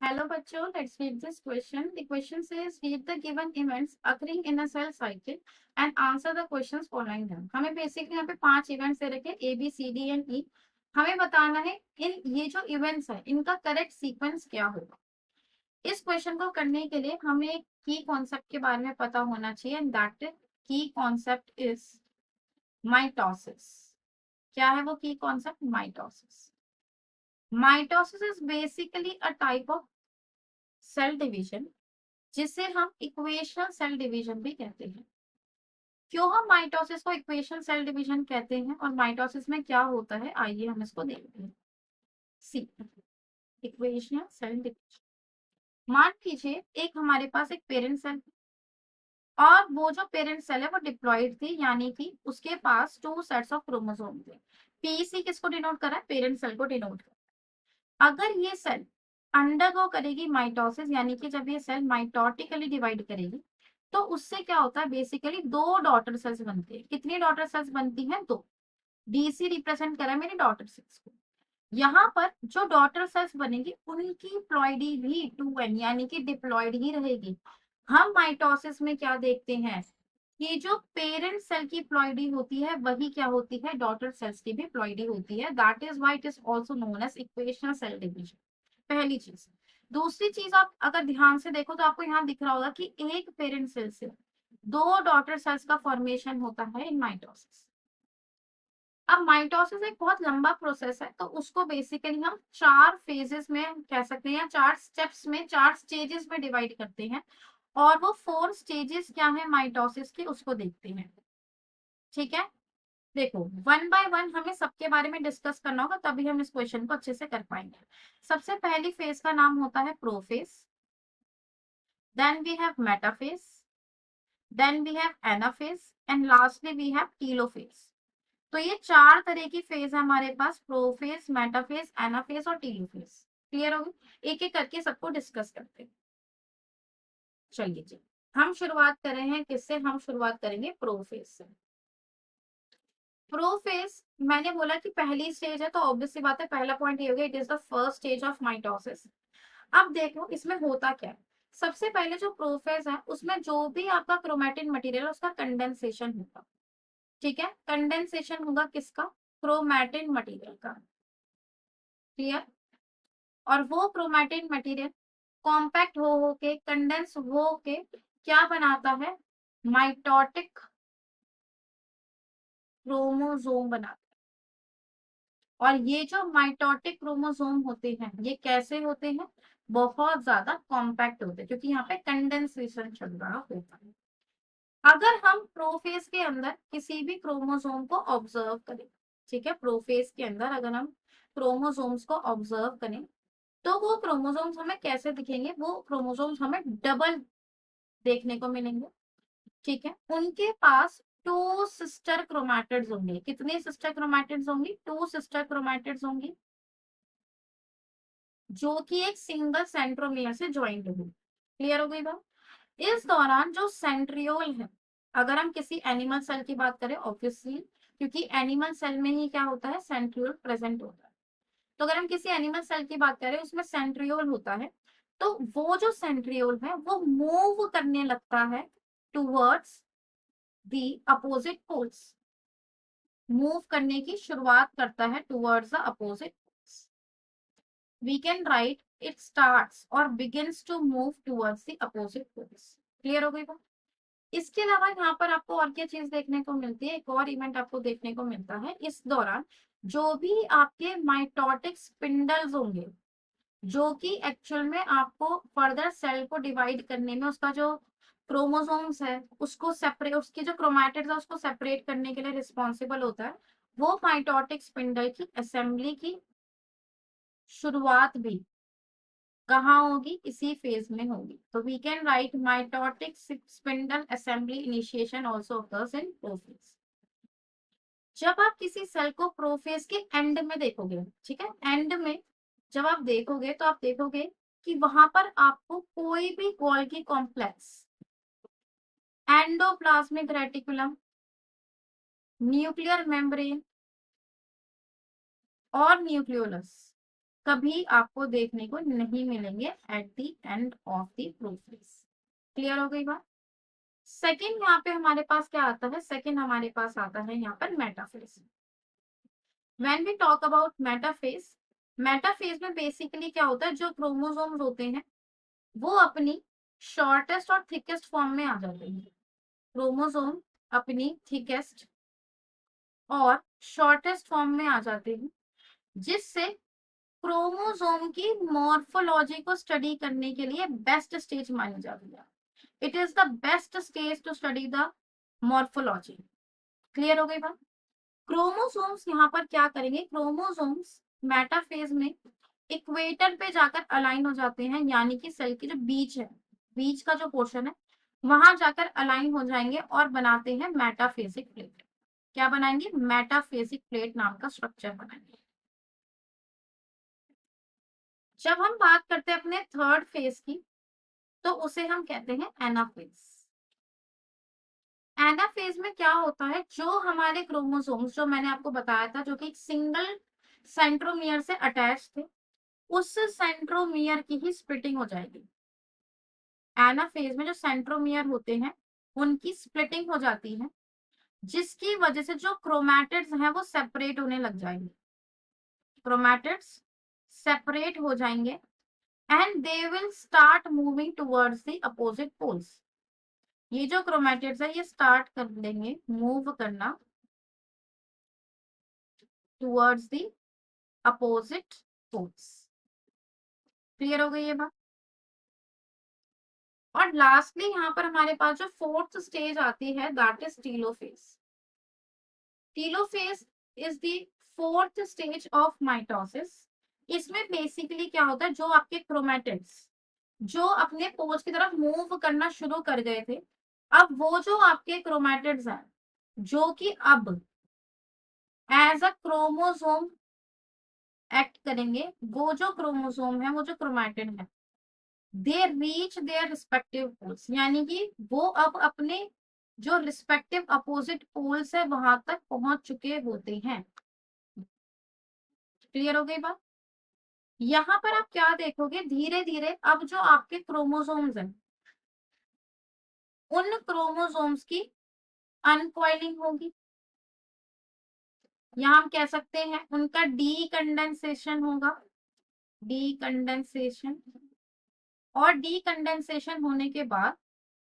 Hello बच्चों, let's read this question. The question says read the given events occurring in a cell cycle and answer the questions following them. हमें basically यहाँ पे 5 events they रखे A, B, C, D and E. हमें बताना है इन ये जो events है इनका करेक्ट सीक्वेंस क्या होगा। इस क्वेश्चन को करने के लिए हमें एक की कॉन्सेप्ट के बारे में पता होना चाहिए एंड दैट की कॉन्सेप्ट इज माइटोसिस। क्या है वो की concept? Mitosis. Mitosis is basically a type of cell division जिसे हम इक्वेशनल सेल डिवीजन भी कहते हैं। क्यों हम माइटोसिस को इक्वेशनल सेल डिवीजन कहते हैं और माइटोसिस में क्या होता है, आइए हम इसको देखते हैं। सी इक्वेशनल सेल डिवीजन। मान लीजिए एक हमारे पास एक पेरेंट सेल और वो जो पेरेंट सेल है वो डिप्लॉइड थी, यानी कि उसके पास 2 सेट्स ऑफ क्रोमोसोम थे। पीसी किसको डिनोट कर रहा है? पेरेंट सेल को डिनोट कर रहा है। अगर ये सेल अंडरगो करेगी माइटोसिस, यानी कि जब ये सेल माइटोटिकली डिवाइड करेगी तो उससे क्या होता है, बेसिकली 2 डॉटर सेल्स बनती है। कितनी डॉटर सेल्स बनती हैं? 2। डीसी रिप्रेजेंट करा है मेरी डॉटर सेल्स को। यहाँ पर जो डॉटर सेल्स बनेगी उनकी प्लॉइडी भी 2n यानी कि डिप्लॉइड ही रहेगी। हम माइटोसिस में क्या देखते हैं कि जो पेरेंट सेल की प्लॉइडी होती है वही क्या होती है, डॉटर सेल्स की भी प्लॉइडी होती है। That is why it is also known as equational cell division. पहली चीज। दूसरी चीज, आप अगर ध्यान से देखो तो आपको यहाँ दिख रहा होगा कि एक पेरेंट सेल से 2 डॉटर सेल्स का फॉर्मेशन होता है इन माइटोसिस। अब माइटोसिस एक बहुत लंबा प्रोसेस है, तो उसको बेसिकली हम 4 फेजेस में कह सकते हैं, 4 स्टेप्स में, 4 स्टेजेस में डिवाइड करते हैं और वो 4 स्टेजेस क्या है माइटोसिस के, उसको देखते हैं। ठीक है, देखो वन बाय वन हमें सबके बारे में डिस्कस करना होगा, तभी हम इस क्वेश्चन को अच्छे से कर पाएंगे। सबसे पहली फेज का नाम होता है prophase, then we have metaphase, then we have anaphase and lastly we have telophase. तो ये 4 तरह की फेज है हमारे पास, प्रोफेज, मेटाफेज, एनाफेज और टीलोफेज। क्लियर होगी? एक एक करके सबको डिस्कस करते हैं। चलिए जी, हम शुरुआत कर रहे हैं किससे? हम शुरुआत करेंगे प्रोफेज से। प्रोफेज मैंने बोला कि पहली स्टेज है, तो ऑब्वियस सी बात है पहला पॉइंट ये हो गया, it is the first stage of mitosis. अब देखो इसमें होता क्या है। सबसे पहले जो प्रोफेज है उसमें जो भी आपका क्रोमैटिन मटेरियल है उसका कंडेंसेशन होगा। ठीक है, कंडेंसेशन होगा किसका? क्रोमैटिन मटेरियल का। क्लियर? और वो क्रोमैटिन मटेरियल कॉम्पैक्ट हो के, कंडेंस हो के क्या बनाता है? माइटोटिक क्रोमोसोम बनाता है। और ये जो माइटोटिक क्रोमोसोम होते हैं ये कैसे होते हैं? बहुत ज्यादा कॉम्पैक्ट होते हैं, क्योंकि यहाँ पे कंडेंसेशन चल रहा होता है। अगर हम प्रोफेज के अंदर किसी भी क्रोमोसोम को ऑब्जर्व करें, ठीक है, प्रोफेज के अंदर अगर हम क्रोमोसोम्स को ऑब्जर्व करें तो वो क्रोमोसोम्स हमें कैसे दिखेंगे? वो क्रोमोसोम्स हमें डबल देखने को मिलेंगे। ठीक है, उनके पास 2 सिस्टर क्रोमैटिड्स होंगे। कितने सिस्टर क्रोमैटिड्स होंगी? 2 सिस्टर क्रोमैटिड्स होंगी जो कि एक सिंगल सेंट्रोमियर से ज्वाइंट होगी। क्लियर हो गई बात? इस दौरान जो सेंट्रियोल है, अगर हम किसी एनिमल सेल की बात करें ऑब्वियसली, क्योंकि एनिमल सेल में ही क्या होता है, सेंट्रियोल प्रेजेंट होता है। तो अगर हम किसी एनिमल सेल की बात करें उसमें सेंट्रियोल होता है, तो वो जो सेंट्रियोल है वो मूव करने लगता है towards the opposite poles. Move करने की शुरुआत करता है towards the opposite poles. We can write it starts और begins to move towards the opposite poles. Clear हो गई बात? इसके अलावा यहाँ पर आपको और क्या चीज देखने को मिलती है? एक और इवेंट आपको देखने को मिलता है इस दौरान। जो भी आपके माइटोटिक स्पिंडल्स होंगे, जो कि एक्चुअल में आपको फर्दर सेल को डिवाइड करने में, उसका जो क्रोमोसोम्स है उसको सेपरेट, उसकी जो क्रोमैटिड्स है उसको सेपरेट करने के लिए रिस्पॉन्सिबल होता है, वो माइटोटिक स्पिंडल की असेंबली की शुरुआत भी कहाँ होगी? इसी फेज में होगी। तो we can write mitotic spindle assembly initiation also occurs in prophase. जब आप किसी सेल को प्रोफेज के एंड में देखोगे, ठीक है, एंड में जब आप देखोगे तो आप देखोगे कि वहां पर आपको कोई भी Golgi complex, endoplasmic reticulum, nuclear membrane और न्यूक्लियोलस कभी आपको देखने को नहीं मिलेंगे at the end of the prophase. Clear हो गई बात। सेकंड यहाँ पे हमारे पास क्या आता है, सेकंड हमारे पास आता है यहाँ पर metaphase. When we talk about metaphase, metaphase में बेसिकली क्या होता है, जो क्रोमोसोम्स होते हैं वो अपनी शॉर्टेस्ट और थिकेस्ट फॉर्म में आ जाते हैं। क्रोमोसोम अपनी थिकेस्ट और शॉर्टेस्ट फॉर्म में आ जाते हैं, जिससे क्रोमोसोम की मॉर्फोलॉजी को स्टडी करने के लिए बेस्ट स्टेज मानी जाती है। It is the best stage to study the morphology. Clear हो गई बात। क्रोमोसोम्स यहाँ पर क्या करेंगे, क्रोमोसोम्स मेटाफेज में इक्वेटर पे जाकर अलाइन हो जाते हैं, यानी कि सेल की जो बीच है, बीच का जो पोर्शन है वहां जाकर अलाइन हो जाएंगे और बनाते हैं मेटाफेजिक प्लेट। क्या बनाएंगे, मेटाफेजिक प्लेट नाम का स्ट्रक्चर बनाएंगे। जब हम बात करते हैं अपने थर्ड फेज की, तो उसे हम कहते हैं एनाफेज। एनाफेज में क्या होता है, जो हमारे क्रोमोसोम्स जो मैंने आपको बताया था जो कि एक सिंगल सेंट्रोमियर से अटैच थे, उस सेंट्रोमियर की ही स्प्लिटिंग हो जाएगी। एनाफेज में जो सेंट्रोमियर होते हैं उनकी स्प्लिटिंग हो जाती है, जिसकी वजह से जो क्रोमैटिड्स हैं वो सेपरेट होने लग जाएंगे। क्रोमैटिड्स सेपरेट हो जाएंगे and they will start moving towards the opposite poles. ये जो क्रोमैटिड्स है ये स्टार्ट कर देंगे मूव करना towards the opposite poles. Clear हो गई ये बात। और लास्टली यहाँ पर हमारे पास जो फोर्थ स्टेज आती है that is telophase. Telophase is the fourth stage of mitosis. इसमें बेसिकली क्या होता है, जो आपके क्रोमैटिड्स जो अपने पोल्स की तरफ मूव करना शुरू कर गए थे, अब वो जो आपके क्रोमैटिड्स हैं जो कि अब एज अ क्रोमोसोम एक्ट करेंगे, वो जो क्रोमोसोम है वो जो क्रोमैटिड है they reach their respective poles, यानी कि वो अब अपने जो रिस्पेक्टिव अपोजिट पोल्स है वहां तक पहुंच चुके होते हैं। क्लियर हो गई बात। यहाँ पर आप क्या देखोगे, धीरे धीरे अब जो आपके क्रोमोसोम्स हैं उन क्रोमोसोम्स की अनकॉइलिंग होगी, यहाँ हम कह सकते हैं उनका डीकंडेंसेशन होगा, डीकंडेंसेशन। और डीकंडेंसेशन होने के बाद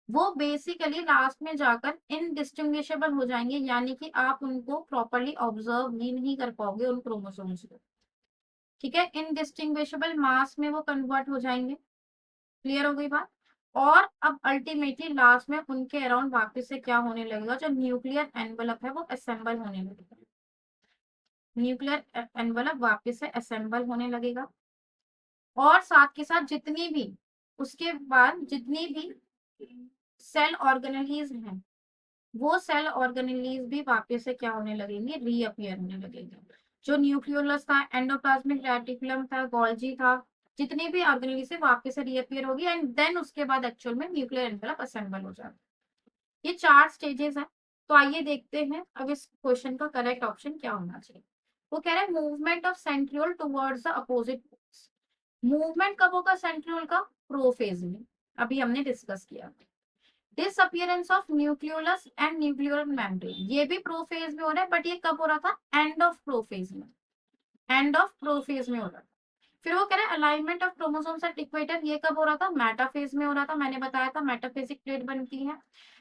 वो बेसिकली लास्ट में जाकर इनडिस्टिंग्विशेबल हो जाएंगे, यानी कि आप उनको प्रॉपरली ऑब्जर्व ही नहीं कर पाओगे उन क्रोमोसोम्स को। ठीक है, इनडिस्टिंग्विशेबल मास में वो कन्वर्ट हो जाएंगे। क्लियर हो गई बात। और अब अल्टीमेटली लास्ट में उनके अराउंड वापस से क्या होने लगेगा, जो न्यूक्लियर एनवेलप है वो असेंबल होने लगेगा। न्यूक्लियर एनवेलप वापस से असेंबल होने लगेगा और साथ के साथ जितनी भी उसके बाद जितनी भी सेल ऑर्गेनेलीज हैं वो सेल ऑर्गेनेलीज भी वापस से क्या होने लगेंगे, रीअपियर होने लगेंगे। जो न्यूक्लियोलस था, एंडोप्लाज्मिक रेटिकुलम था, गोल्जी था, जितनी भी ऑर्गेनेलीज है वापस से रीअपियर होगी एंड देन उसके बाद एक्चुअल में न्यूक्लियर एनवेलप असेंबल हो जाएगा। ये 4 स्टेजेस हैं। तो आइए देखते हैं अब इस क्वेश्चन का करेक्ट ऑप्शन क्या होना चाहिए। वो कह रहा है movement of centriole towards the opposite poles. Movement कब होगा सेंट्रियोल का, प्रोफेज में, अभी हमने डिस्कस किया। Disappearance of nucleolus and nuclear membrane, ये भी प्रोफेज में हो रहा है, बट ये कब हो रहा था, एंड ऑफ प्रोफेज में, एंड ऑफ प्रोफेज में हो रहा था। फिर वो कह रहे हैं alignment of chromosomes at equator, ये कब हो रहा था, मेटाफेज में हो रहा था, मैंने बताया था मेटाफेजिक प्लेट बनती है।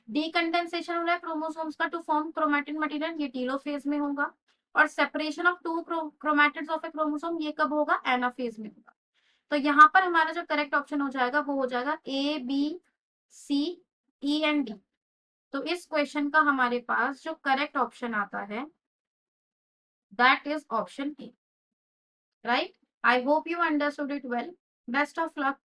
डीकंडेंसेशन हो रहा है क्रोमोसोम्स का टू फॉर्म क्रोमैटिन मटेरियल, ये टीलोफेज में होगा। और separation of 2 chromatids of A chromosome, ये कब होगा, एनाफेज में होगा। तो यहाँ पर हमारा जो करेक्ट ऑप्शन हो जाएगा वो हो जाएगा A B C E and D. तो इस क्वेश्चन का हमारे पास जो करेक्ट ऑप्शन आता है that is option A, right. I hope you understood it well. Best of luck.